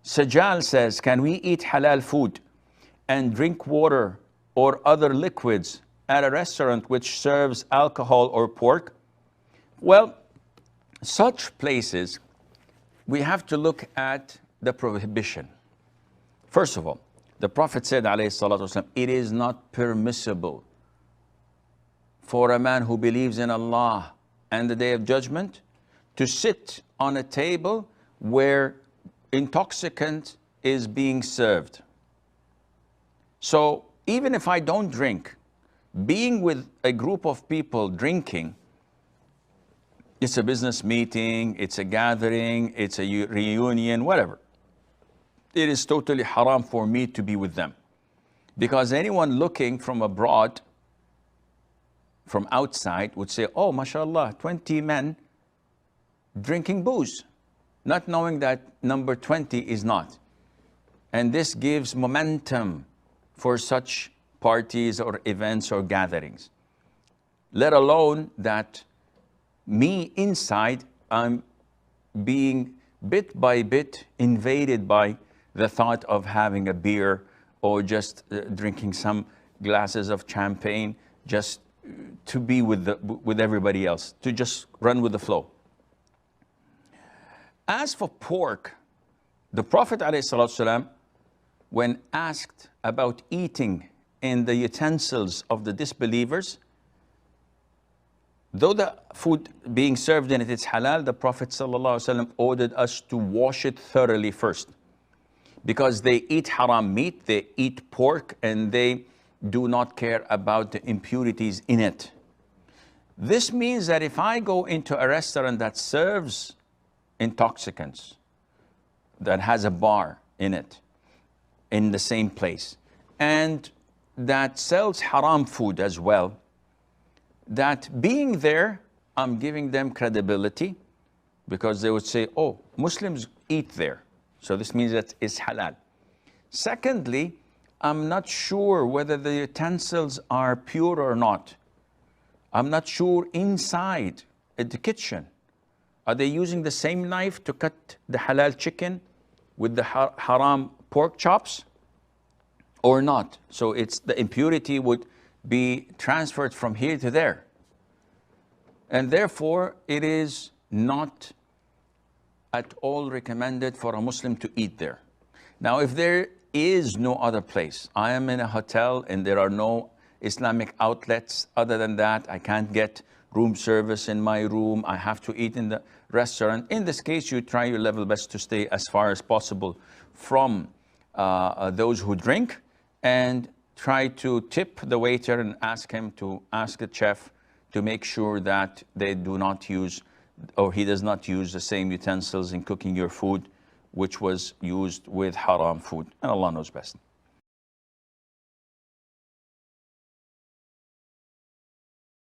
Sajal says, can we eat halal food and drink water or other liquids at a restaurant which serves alcohol or pork? Well, such places, we have to look at the prohibition. First of all, the Prophet said, alayhi salatu wasalam, it is not permissible for a man who believes in Allah and the Day of Judgment to sit on a table where intoxicant is being served. So even if I don't drink, being with a group of people drinking, it's a business meeting, it's a gathering, it's a reunion, whatever. It is totally haram for me to be with them. Because anyone looking from abroad, from outside, would say, oh, mashallah, 20 men drinking booze, not knowing that number 20 is not. And this gives momentum for such parties or events or gatherings. Let alone that me inside, I'm being bit by bit invaded by the thought of having a beer or just drinking some glasses of champagne just to be with everybody else, to just run with the flow. As for pork, the Prophet ﷺ, when asked about eating in the utensils of the disbelievers, though the food being served in it is halal, the Prophet ﷺ ordered us to wash it thoroughly first. Because they eat haram meat, they eat pork, and they do not care about the impurities in it. This means that if I go into a restaurant that serves intoxicants, that has a bar in it, in the same place, and that sells haram food as well, that being there, I'm giving them credibility, because they would say, oh, Muslims eat there. So this means that it's halal. Secondly, I'm not sure whether the utensils are pure or not. I'm not sure inside at the kitchen. Are they using the same knife to cut the halal chicken with the haram pork chops or not? So it's the impurity would be transferred from here to there. And therefore, it is not at all recommended for a Muslim to eat there. Now, if there is no other place, I am in a hotel and there are no Islamic outlets other than that, I can't get room service in my room, I have to eat in the restaurant. In this case, you try your level best to stay as far as possible from those who drink, and try to tip the waiter and ask the chef to make sure that they do not use, or he does not use the same utensils in cooking your food, which was used with haram food. And Allah knows best.